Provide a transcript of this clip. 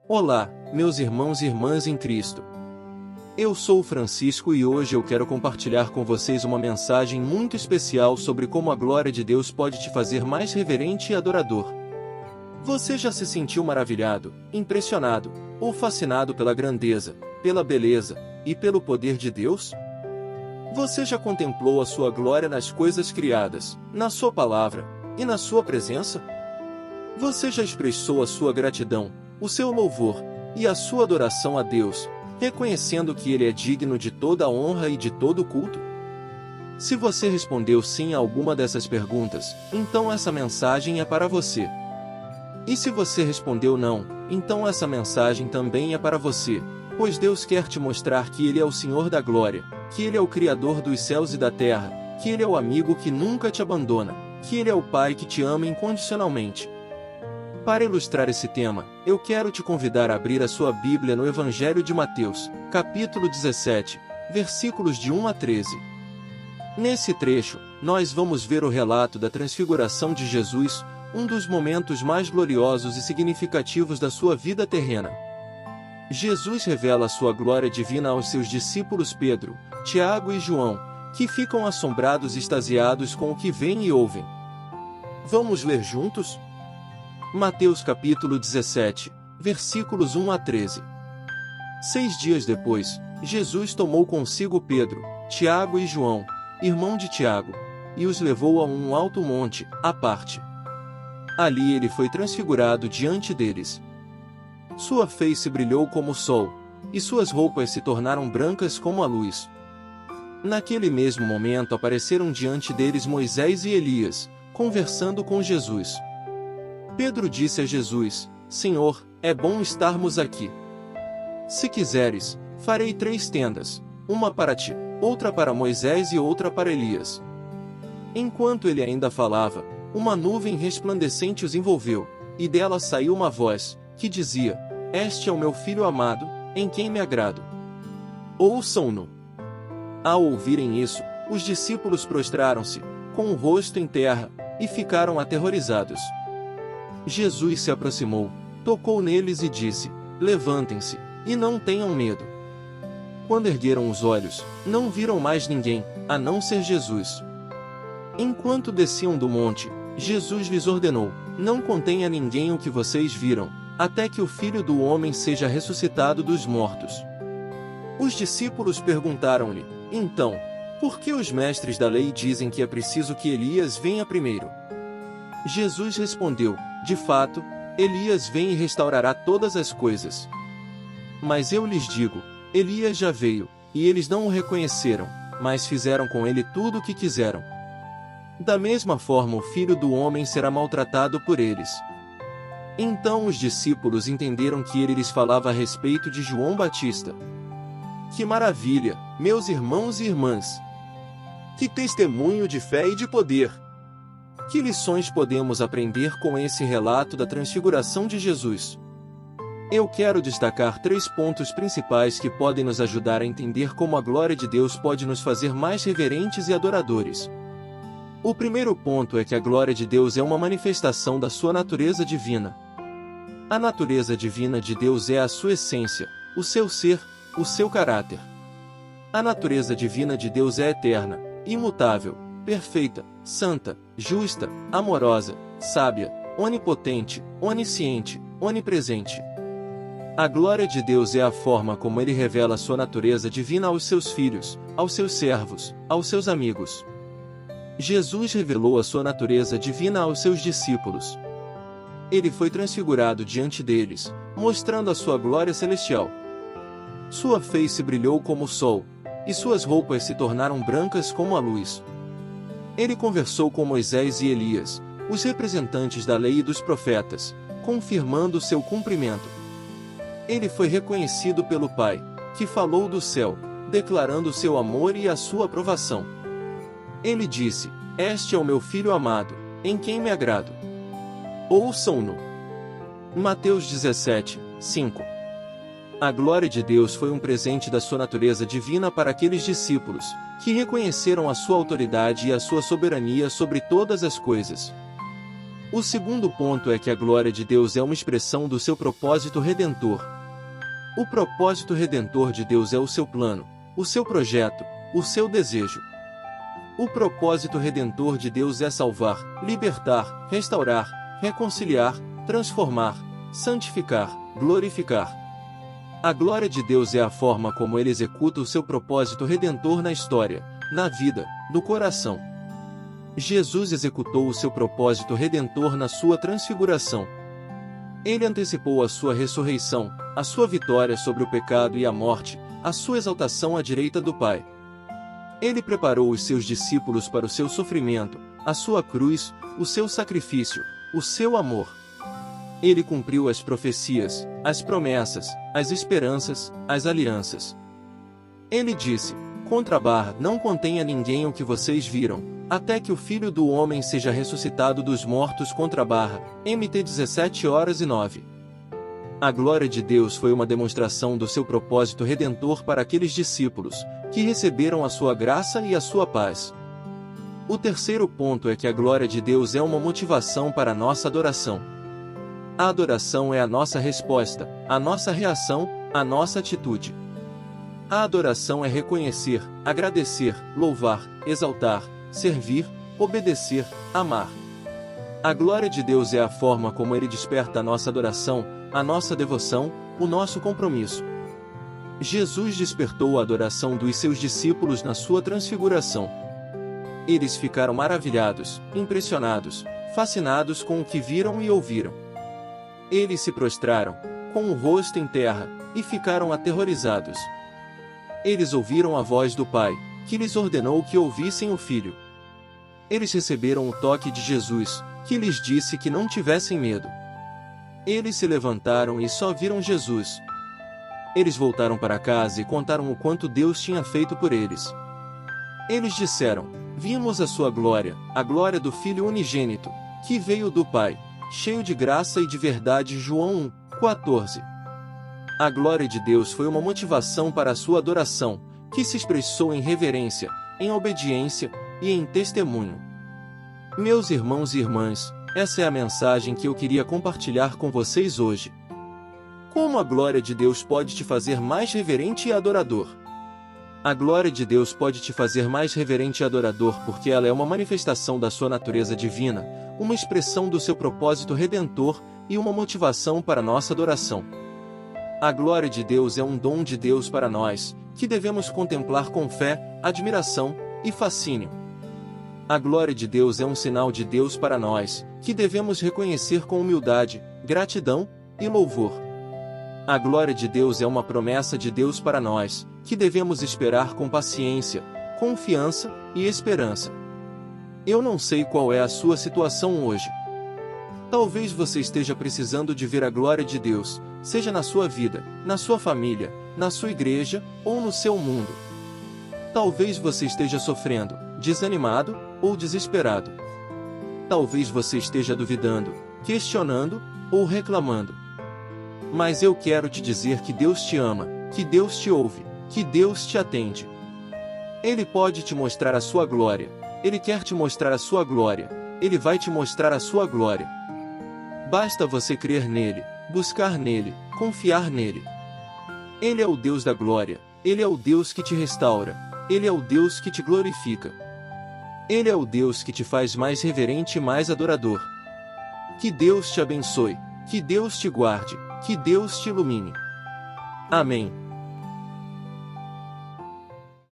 Olá, meus irmãos e irmãs em Cristo. Eu sou o Francisco e hoje eu quero compartilhar com vocês uma mensagem muito especial sobre como a glória de Deus pode te fazer mais reverente e adorador. Você já se sentiu maravilhado, impressionado ou fascinado pela grandeza, pela beleza e pelo poder de Deus? Você já contemplou a sua glória nas coisas criadas, na sua palavra e na sua presença? Você já expressou a sua gratidão, o seu louvor e a sua adoração a Deus, reconhecendo que Ele é digno de toda a honra e de todo o culto? Se você respondeu sim a alguma dessas perguntas, então essa mensagem é para você. E se você respondeu não, então essa mensagem também é para você, pois Deus quer te mostrar que Ele é o Senhor da glória, que Ele é o Criador dos céus e da terra, que Ele é o amigo que nunca te abandona, que Ele é o Pai que te ama incondicionalmente. Para ilustrar esse tema, eu quero te convidar a abrir a sua Bíblia no Evangelho de Mateus, capítulo 17, versículos de 1 a 13. Nesse trecho, nós vamos ver o relato da transfiguração de Jesus, um dos momentos mais gloriosos e significativos da sua vida terrena. Jesus revela a sua glória divina aos seus discípulos Pedro, Tiago e João, que ficam assombrados e extasiados com o que veem e ouvem. Vamos ler juntos? Mateus capítulo 17, versículos 1 a 13. 6 dias depois, Jesus tomou consigo Pedro, Tiago e João, irmão de Tiago, e os levou a um alto monte, à parte. Ali ele foi transfigurado diante deles. Sua face brilhou como o sol, e suas roupas se tornaram brancas como a luz. Naquele mesmo momento apareceram diante deles Moisés e Elias, conversando com Jesus. Pedro disse a Jesus: Senhor, é bom estarmos aqui. Se quiseres, farei 3 tendas, uma para ti, outra para Moisés e outra para Elias. Enquanto ele ainda falava, uma nuvem resplandecente os envolveu, e dela saiu uma voz, que dizia: Este é o meu filho amado, em quem me agrado. Ouçam-no. Ao ouvirem isso, os discípulos prostraram-se, com o rosto em terra, e ficaram aterrorizados. Jesus se aproximou, tocou neles e disse: Levantem-se, e não tenham medo. Quando ergueram os olhos, não viram mais ninguém, a não ser Jesus. Enquanto desciam do monte, Jesus lhes ordenou: Não contem a ninguém o que vocês viram, até que o Filho do Homem seja ressuscitado dos mortos. Os discípulos perguntaram-lhe: Então, por que os mestres da lei dizem que é preciso que Elias venha primeiro? Jesus respondeu: De fato, Elias vem e restaurará todas as coisas. Mas eu lhes digo, Elias já veio, e eles não o reconheceram, mas fizeram com ele tudo o que quiseram. Da mesma forma o Filho do Homem será maltratado por eles. Então os discípulos entenderam que ele lhes falava a respeito de João Batista. Que maravilha, meus irmãos e irmãs! Que testemunho de fé e de poder! Que lições podemos aprender com esse relato da transfiguração de Jesus? Eu quero destacar 3 pontos principais que podem nos ajudar a entender como a glória de Deus pode nos fazer mais reverentes e adoradores. O primeiro ponto é que a glória de Deus é uma manifestação da sua natureza divina. A natureza divina de Deus é a sua essência, o seu ser, o seu caráter. A natureza divina de Deus é eterna, imutável, perfeita, santa, justa, amorosa, sábia, onipotente, onisciente, onipresente. A glória de Deus é a forma como Ele revela a sua natureza divina aos seus filhos, aos seus servos, aos seus amigos. Jesus revelou a sua natureza divina aos seus discípulos. Ele foi transfigurado diante deles, mostrando a sua glória celestial. Sua face brilhou como o sol, e suas roupas se tornaram brancas como a luz. Ele conversou com Moisés e Elias, os representantes da lei e dos profetas, confirmando seu cumprimento. Ele foi reconhecido pelo Pai, que falou do céu, declarando seu amor e a sua aprovação. Ele disse: Este é o meu filho amado, em quem me agrado. Ouçam-no. Mateus 17, 5. A glória de Deus foi um presente da sua natureza divina para aqueles discípulos, que reconheceram a sua autoridade e a sua soberania sobre todas as coisas. O segundo ponto é que a glória de Deus é uma expressão do seu propósito redentor. O propósito redentor de Deus é o seu plano, o seu projeto, o seu desejo. O propósito redentor de Deus é salvar, libertar, restaurar, reconciliar, transformar, santificar, glorificar. A glória de Deus é a forma como Ele executa o seu propósito redentor na história, na vida, no coração. Jesus executou o seu propósito redentor na sua transfiguração. Ele antecipou a sua ressurreição, a sua vitória sobre o pecado e a morte, a sua exaltação à direita do Pai. Ele preparou os seus discípulos para o seu sofrimento, a sua cruz, o seu sacrifício, o seu amor. Ele cumpriu as profecias, as promessas, as esperanças, as alianças. Ele disse: não contem a ninguém o que vocês viram, até que o Filho do Homem seja ressuscitado dos mortos. Mt 17:09. A glória de Deus foi uma demonstração do seu propósito redentor para aqueles discípulos, que receberam a sua graça e a sua paz. O terceiro ponto é que a glória de Deus é uma motivação para a nossa adoração. A adoração é a nossa resposta, a nossa reação, a nossa atitude. A adoração é reconhecer, agradecer, louvar, exaltar, servir, obedecer, amar. A glória de Deus é a forma como Ele desperta a nossa adoração, a nossa devoção, o nosso compromisso. Jesus despertou a adoração dos seus discípulos na sua transfiguração. Eles ficaram maravilhados, impressionados, fascinados com o que viram e ouviram. Eles se prostraram, com o rosto em terra, e ficaram aterrorizados. Eles ouviram a voz do Pai, que lhes ordenou que ouvissem o Filho. Eles receberam o toque de Jesus, que lhes disse que não tivessem medo. Eles se levantaram e só viram Jesus. Eles voltaram para casa e contaram o quanto Deus tinha feito por eles. Eles disseram: vimos a sua glória, a glória do Filho unigênito, que veio do Pai, cheio de graça e de verdade. João 1:14. A glória de Deus foi uma motivação para a sua adoração, que se expressou em reverência, em obediência e em testemunho. Meus irmãos e irmãs, essa é a mensagem que eu queria compartilhar com vocês hoje. Como a glória de Deus pode te fazer mais reverente e adorador? A glória de Deus pode te fazer mais reverente e adorador porque ela é uma manifestação da sua natureza divina, uma expressão do seu propósito redentor e uma motivação para nossa adoração. A glória de Deus é um dom de Deus para nós, que devemos contemplar com fé, admiração e fascínio. A glória de Deus é um sinal de Deus para nós, que devemos reconhecer com humildade, gratidão e louvor. A glória de Deus é uma promessa de Deus para nós, que devemos esperar com paciência, confiança e esperança. Eu não sei qual é a sua situação hoje. Talvez você esteja precisando de ver a glória de Deus, seja na sua vida, na sua família, na sua igreja ou no seu mundo. Talvez você esteja sofrendo, desanimado ou desesperado. Talvez você esteja duvidando, questionando ou reclamando. Mas eu quero te dizer que Deus te ama, que Deus te ouve, que Deus te atende. Ele pode te mostrar a sua glória. Ele quer te mostrar a sua glória. Ele vai te mostrar a sua glória. Basta você crer nele, buscar nele, confiar nele. Ele é o Deus da glória. Ele é o Deus que te restaura. Ele é o Deus que te glorifica. Ele é o Deus que te faz mais reverente e mais adorador. Que Deus te abençoe. Que Deus te guarde. Que Deus te ilumine. Amém.